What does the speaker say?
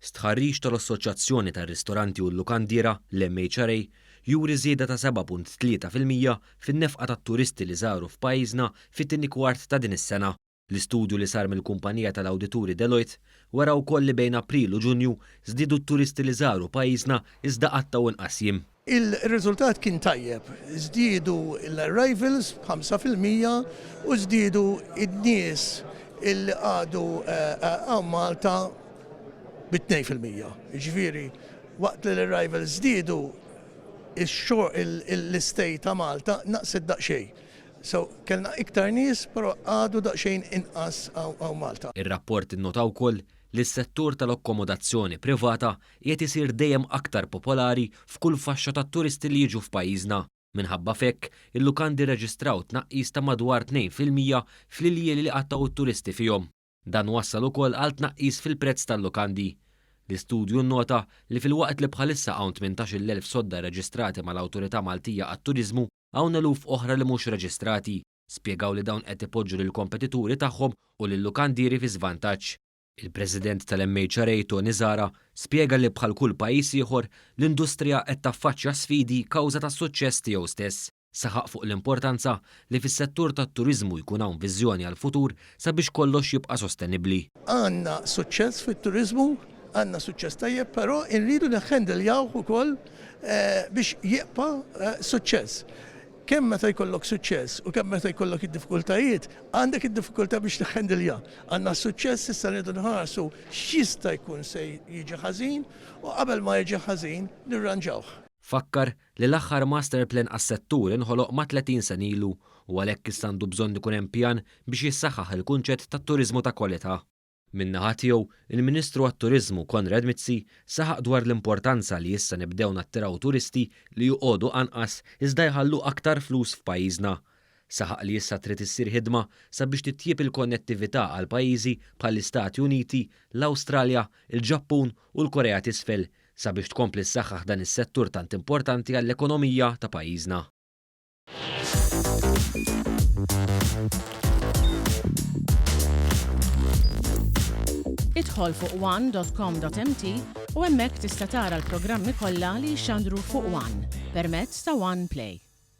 Stħarriġ tal-Assoċjazzjoni tar-Ristoranti u l-Lukandiera l-MHRA juri żieda ta' 7.3% fin-nefqa tat-turisti li żaru f'pajjiżna fit-tieni kwart ta' din is-sena. L-istudju li sar mill-kumpanija tal-awdituri Deloitte wara wkoll li bejn April u Ġunju żdiedu t-turisti li żaru pajjiżna iżda qattaw inqas jiem. Il-riżultat kien tajjeb, żdiedu l-arrivals b'5% u żdiedu id-nies il għadu Malta b'2%. Ġifieri, waqt li l-arrivals żdiedu l-istej ta' Malta naqset daqsxejn. So, kellna iktar nies, però għadu daqsxejn inqas għaw Malta. Ir-rapport innota wkoll li s-settur tal-akkomodazzjoni privata qiegħed isir dejjem aktar popolari f'kull faxxa tat-turisti li jiġu f'pajjiżna. Minħabba fekk, il-lukandi reġistraw tnaqqis ta' madwar 2% fl-iljieli li qattaw it-turisti fihom. Dan wassal ukoll għal tnaqqis fil-prezz tal-lukandi. L-istudju nnota li fil-waqt li bħalissa hawn 18,000 sodda reġistrati mal-Awtorità Maltija għat-Turiżmu hawn eluf oħra li mhux reġistrati. Spjegaw li dawn qed ipoġġu lill-kompetituri tagħhom u lill-lukandieri fi żvantaġġ. Il-President tal-MHRA Tony Zara spjega li bħal kull pajjiż ieħor l-industrija qed taffaċċja sfidi kawża tas-suċċess tiegħu stess. Saħaq fuq l-importanza li fis-settur tat-turiżmu jkun hawn viżjoni għall-futur sabiex kollox jibqa' sostenibbli. Għandna suċċess fit-turiżmu, għandna suċċess tajjeb, però rridu neħħendeljaw ukoll biex jibqa' suċċess. Kemm meta jkollok suċċess u kemm meta jkollok id-diffikultajiet, għandek id-diffikultà biex teħħendelja. Għandna suċċess issa rridu nħarsu x'jista' jkun se jiġi ħażin u qabel ma jiġi ħażin nirranġawh. Fakkar li l-aħħar master plan għas-settur inħoloq ma' 30 sen ilu u għalhekk issa għandu bżonn ikun hemm pjan biex jissaħħaħ il-kunċett tat-turiżmu ta' kwalità. Min-naħa tiegħu, il-Ministru għat-Turiżmu Konrad Mizzi saħaq dwar l-importanza li issa nibdew nattiraw turisti li joqogħdu anqas iżda jħallu aktar flus f'pajjiżna. Saħaq li issa trid issir ħidma sabiex titjieb il-konnettività għal pajjiżi bħall-Istati Uniti, l-Awstralja, il-Ġappun u l-Korea t'isfel sabiex tkompli ssaħħaħ dan is-settur tant importanti għall-ekonomija ta' pajjiżna. Idħol fuq one.com.mt u hemmhekk tista' tara l-programmi kollha li jxandru fuq One permezz ta' One Play.